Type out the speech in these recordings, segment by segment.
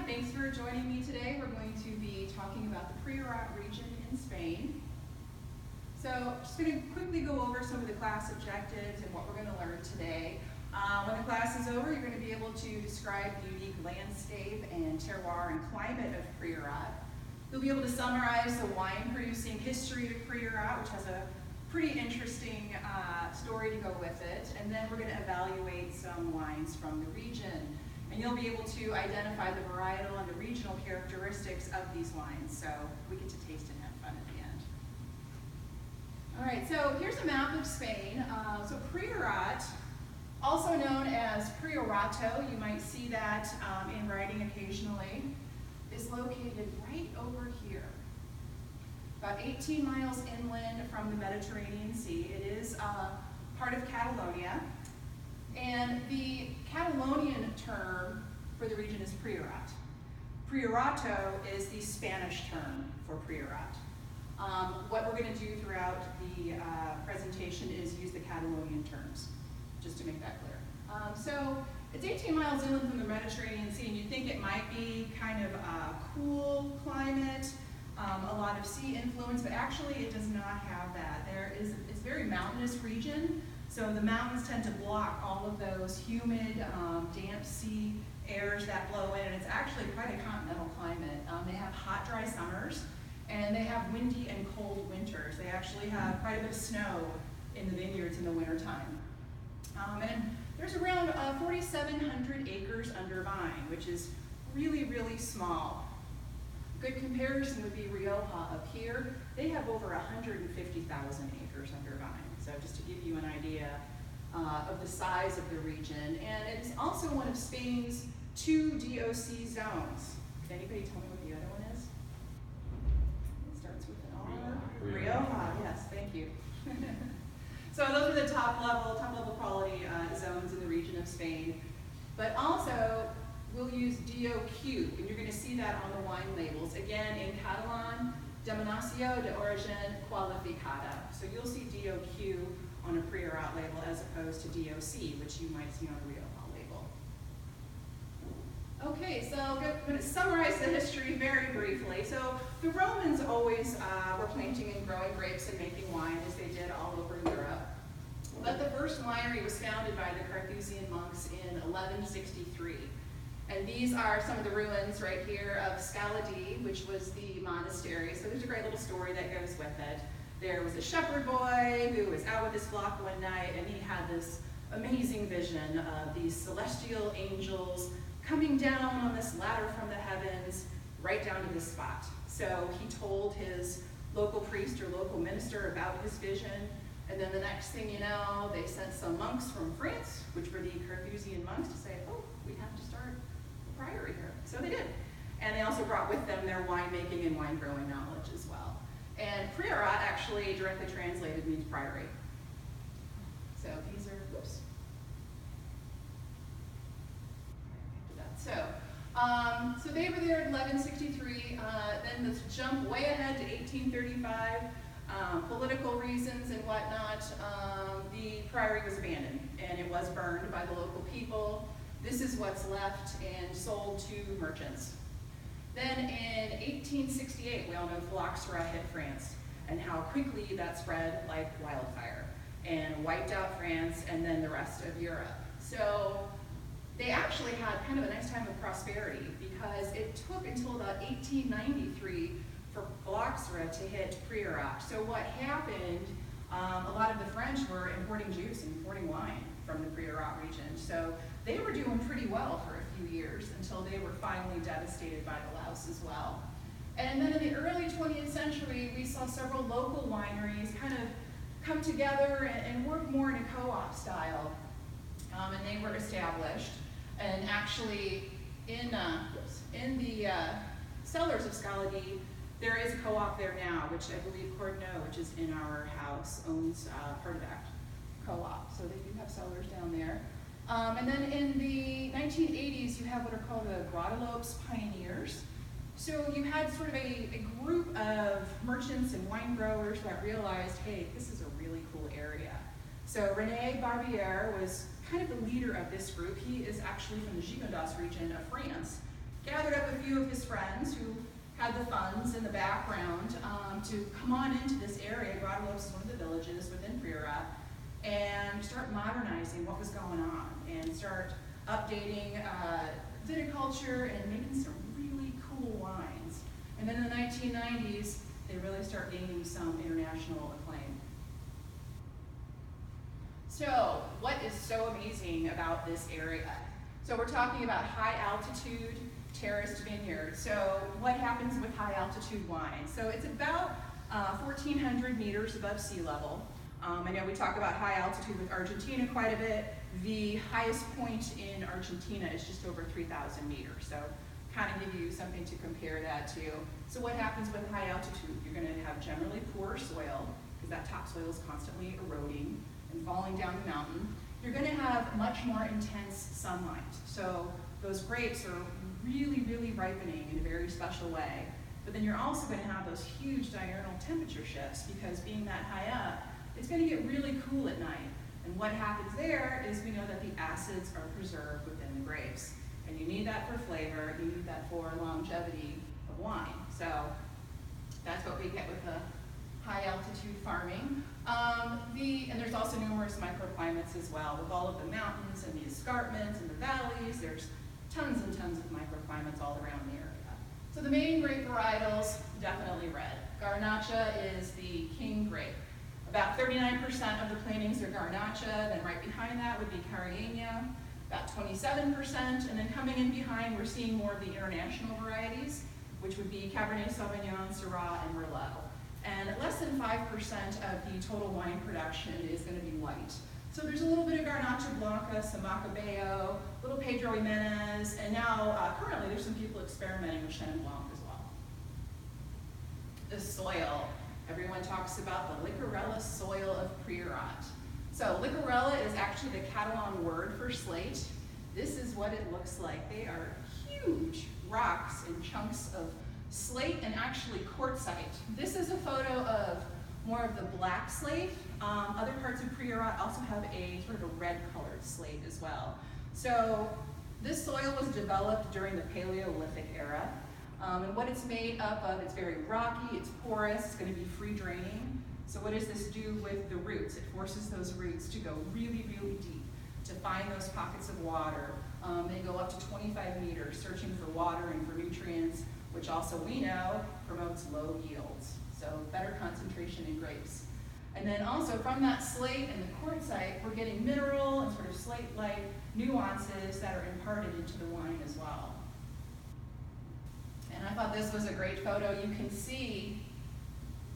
Thanks for joining me today. We're going to be talking about the Priorat region in Spain. So just going to quickly go over some of the class objectives and what we're going to learn today. When the class is over, you're going to be able to describe the unique landscape and terroir and climate of Priorat. You'll be able to summarize the wine-producing history of Priorat, which has a pretty interesting story to go with it. And then we're going to evaluate some wines from the region. And you'll be able to identify the varietal and the regional characteristics of these wines. So we get to taste and have fun at the end. All right, so here's a map of Spain. So Priorat, also known as Priorato, you might see that in writing occasionally, is located right over here. About 18 miles inland from the Mediterranean Sea. It is part of Catalonia. And the Catalonian term for the region is Priorat. Priorato is the Spanish term for Priorat. What we're going to do throughout the presentation is use the Catalonian terms, just to make that clear. So it's 18 miles inland from the Mediterranean Sea, and you'd think it might be kind of a cool climate, a lot of sea influence, but actually it does not have that. It's a very mountainous region. So the mountains tend to block all of those humid, damp sea airs that blow in, and it's actually quite a continental climate. They have hot, dry summers, and they have windy and cold winters. They actually have quite a bit of snow in the vineyards in the wintertime. And there's around 4,700 acres under vine, which is really, really small. Good comparison would be Rioja up here. They have over 150,000 acres under vine. So just to give you an idea of the size of the region. And it is also one of Spain's 2 DOC zones. Can anybody tell me what the other one is? It starts with an R. Rioja, yes, thank you. So those are the top level quality zones in the region of Spain. But also, we'll use DOQ, and you're going to see that on the wine labels. Again, in Catalan, Denominació d'Origen Qualificada. So you'll see DOQ on a Priorat label as opposed to DOC, which you might see on a Rioja label. Okay, so I'm going to summarize the history very briefly. So the Romans always were planting and growing grapes and making wine, as they did all over Europe. But the first winery was founded by the Carthusian monks in 1163. And these are some of the ruins right here of Scaladi, which was the monastery. So there's a great little story that goes with it. There was a shepherd boy who was out with his flock one night, and he had this amazing vision of these celestial angels coming down on this ladder from the heavens right down to this spot. So he told his local priest or local minister about his vision, and then the next thing you know, they sent some monks from France, which were the Carthusian monks, to say, oh, we have to start a priory here. So they did. And they also brought with them their winemaking and wine growing knowledge as well. And Priorat actually directly translated means priory. So these are, whoops. So they were there in 1163. Then let's jump way ahead to 1835. Political reasons and whatnot, the priory was abandoned and it was burned by the local people. This is what's left and sold to merchants. Then in 1868, we all know phylloxera hit France and how quickly that spread like wildfire and wiped out France and then the rest of Europe. So they actually had kind of a nice time of prosperity because it took until about 1893 for phylloxera to hit Priorat. So what happened, a lot of the French were importing juice and importing wine from the Priorat region. So they were doing pretty well for a few years until they were finally devastated by the louse as well. And then in the early 20th century, we saw several local wineries kind of come together and work more in a co-op style. And they were established. And actually, in the cellars of Scaladi, there is a co-op there now, which I believe Cordno, which is in our house, owns part of that co-op. So they do have cellars down there. And then in the 1980s, you have what are called the Guadalupes Pioneers. So you had sort of a group of merchants and wine growers that realized, hey, this is a really cool area. So René Barbier was kind of the leader of this group. He is actually from the Gigondas region of France. gathered up a few of his friends who had the funds in the background to come on into this area. Guadalupe is one of the villages within Priorat, and start modernizing what was going on and start updating viticulture and making some really cool wines. And then in the 1990s, they really start gaining some international acclaim. So, what is so amazing about this area? So we're talking about high altitude terraced vineyards. So what happens with high altitude wine? So it's about 1,400 meters above sea level. I know we talk about high altitude with Argentina quite a bit. The highest point in Argentina is just over 3,000 meters. So kind of give you something to compare that to. So what happens with high altitude? You're going to have generally poor soil, because that topsoil is constantly eroding and falling down the mountain. You're going to have much more intense sunlight. So those grapes are really, really ripening in a very special way. But then you're also going to have those huge diurnal temperature shifts, because being that high up, it's going to get really cool at night. And what happens there is we know that the acids are preserved within the grapes. And you need that for flavor, you need that for longevity of wine. So that's what we get with the high altitude farming. And there's also numerous microclimates as well, with all of the mountains and the escarpments and the valleys. There's tons and tons of microclimates all around the area. So the main grape varietals, definitely red. Garnacha is the king grape. About 39% of the plantings are Garnacha, then right behind that would be Cariñena, about 27%, and then coming in behind, we're seeing more of the international varieties, which would be Cabernet Sauvignon, Syrah, and Merlot. And less than 5% of the total wine production is going to be white. So there's a little bit of Garnacha Blanca, some Macabeo, little Pedro Jimenez, and now currently there's some people experimenting with Chenin Blanc as well. The soil. Everyone talks about the Licorella soil of Priorat. So Licorella is actually the Catalan word for slate. This is what it looks like. They are huge rocks and chunks of slate and actually quartzite. This is a photo of more of the black slate. Other parts of Priorat also have a sort of a red colored slate as well. So this soil was developed during the Paleolithic era. And what it's made up of, it's very rocky, it's porous, it's going to be free draining. So what does this do with the roots? It forces those roots to go really, really deep to find those pockets of water. They go up to 25 meters searching for water and for nutrients, which also we know promotes low yields. So better concentration in grapes. And then also from that slate and the quartzite, we're getting mineral and sort of slate-like nuances that are imparted into the wine as well. And I thought this was a great photo. You can see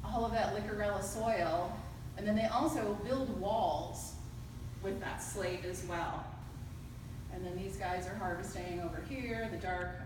all of that Licorella soil, and then they also build walls with that slate as well. And then these guys are harvesting over here, the dark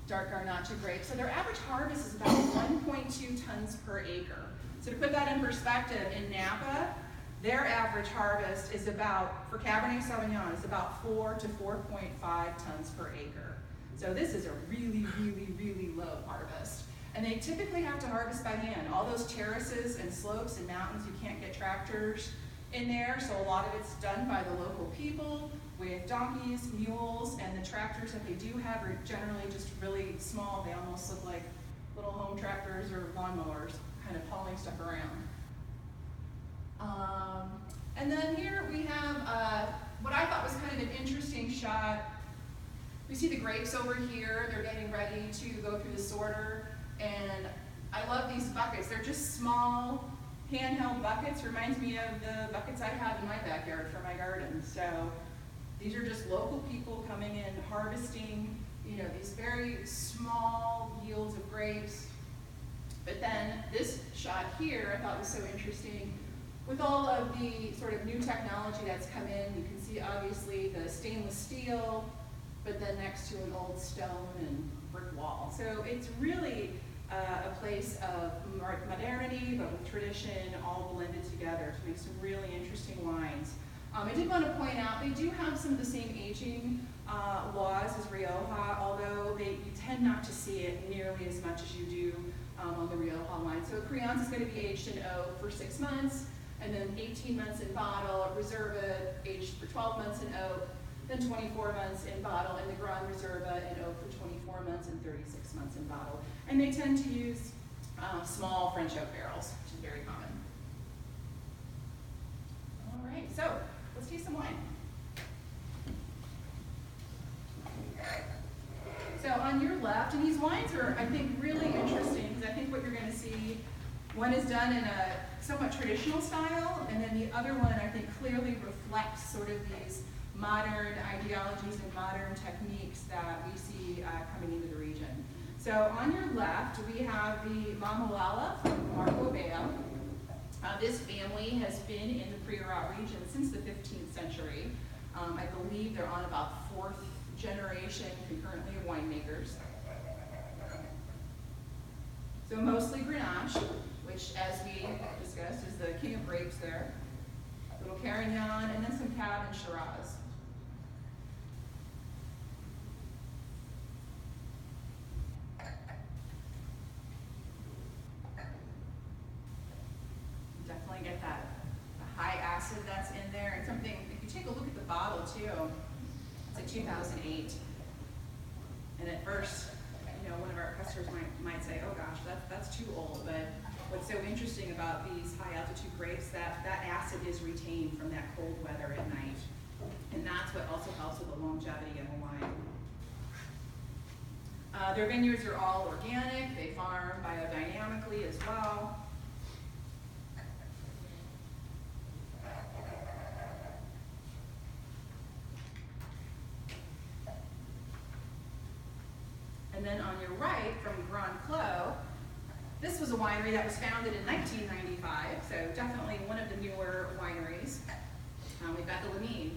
Garnacha grapes. So their average harvest is about 1.2 tons per acre. So to put that in perspective, in Napa, their average harvest is about, for Cabernet Sauvignon, is about 4 to 4.5 tons per acre. So this is a really, really, really low harvest. And they typically have to harvest by hand. All those terraces and slopes and mountains, you can't get tractors in there, so a lot of it's done by the local people with donkeys, mules, and the tractors that they do have are generally just really small. They almost look like little home tractors or lawnmowers, kind of hauling stuff around. And then here we have what I thought was kind of an interesting shot. We see the grapes over here. They're getting ready to go through the sorter. And I love these buckets. They're just small handheld buckets. Reminds me of the buckets I have in my backyard for my garden. So these are just local people coming in, harvesting, these very small yields of grapes. But then this shot here I thought was so interesting. With all of the sort of new technology that's come in, you can see obviously the stainless steel, but then next to an old stone and brick wall. So it's really a place of modernity, but with tradition all blended together to make some really interesting wines. I did want to point out, they do have some of the same aging laws as Rioja, although you tend not to see it nearly as much as you do on the Rioja line. So Crianza is going to be aged in oak for 6 months, and then 18 months in bottle, Reserva aged for 12 months in oak. then 24 months in bottle, and the Grand Reserva and oak for 24 months and 36 months in bottle. And they tend to use small French oak barrels, which is very common. All right, so let's taste some wine. So on your left, and these wines are, I think, really interesting, because I think what you're going to see, one is done in a somewhat traditional style, and then the other one, I think, clearly reflects sort of these modern ideologies and modern techniques that we see coming into the region. So on your left, we have the Mamolala from Marco Beo. This family has been in the Priorat region since the 15th century. I believe they're on about 4th generation concurrently of winemakers. So mostly Grenache, which, as we discussed, is the king of grapes there. A little Carignan, and then some Cab and Shiraz. Definitely get that high acid that's in there, and something, if you take a look at the bottle too, it's a 2008. And at first, you know, one of our customers might say, oh gosh, that's too old. But what's so interesting about these high altitude grapes, that acid is retained from that cold weather at night. And that's what also helps with the longevity of the wine. Their vineyards are all organic. They farm biodynamically as well. And then on your right, from Grand Clos, this was a winery that was founded in 1995, so definitely one of the newer wineries. We've got the Lamine.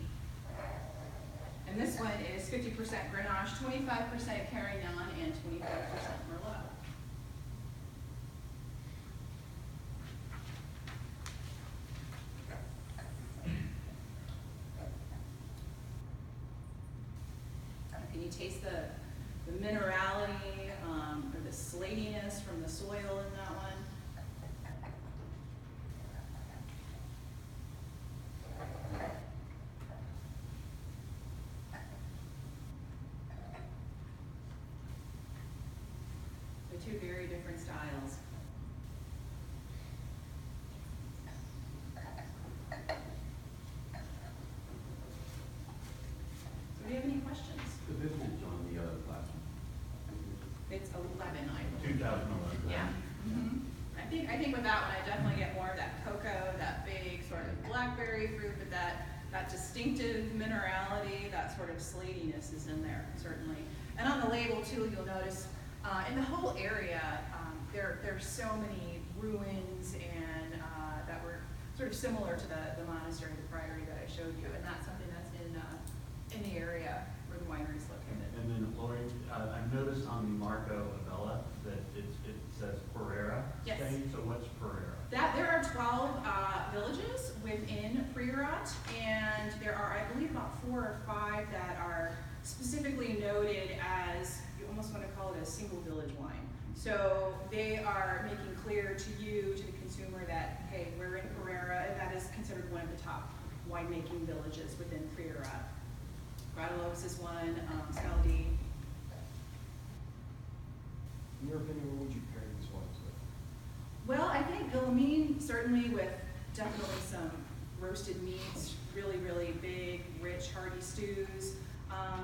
And this one is 50% Grenache, 25% Carignan, and 25% Merlot. Can you taste the minerality or the slatiness from the soil in that one? They're two very different styles. So do you have any questions? The vintage on the other class. It's 11, I believe. 2011. Yeah. Mm-hmm. I think with that one, I definitely get more of that cocoa, that big sort of blackberry fruit, but that distinctive minerality, that sort of slatiness is in there, certainly. And on the label, too, you'll notice in the whole area, there's so many ruins and that were sort of similar to the monastery, the priory that I showed you, and that's something that's in the area where the winery is located. And then, Lori, I've noticed on the Marco Abella that it says Priorat. Yes. Spain. So what's Priorat? There are 12 villages within Priorat, and there are, I believe, about 4 or 5 that are specifically noted as, you almost want to call it a single village wine. So they are making clear to you, to the consumer, that, hey, we're in Priorat, and that is considered one of the top winemaking villages within Priorat. Gradalos is one, Scaldi. In your opinion, what would you pair these wines with? Well, I think Lamine, certainly with definitely some roasted meats, really, really big, rich, hearty stews.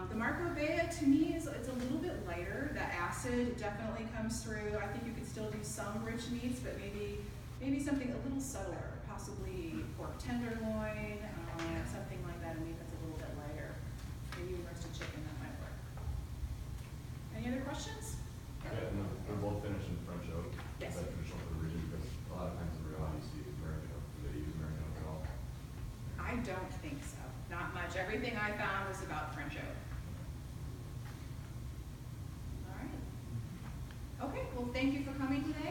The Marco Beo, to me, it's a little bit lighter. The acid definitely comes through. I think you could still do some rich meats, but maybe something a little subtler, possibly pork tenderloin, something like that. I mean, that's a little bit lighter. Maybe roasted chicken, that might work. Any other questions? Yeah, no, they're both finished in French oak. Yes. Is that traditional for the region? Because a lot of times in real you see American oak. Do they use American oak at all? I don't think so. Not much. Everything I found was about French oak. All right. Okay, well, thank you for coming today.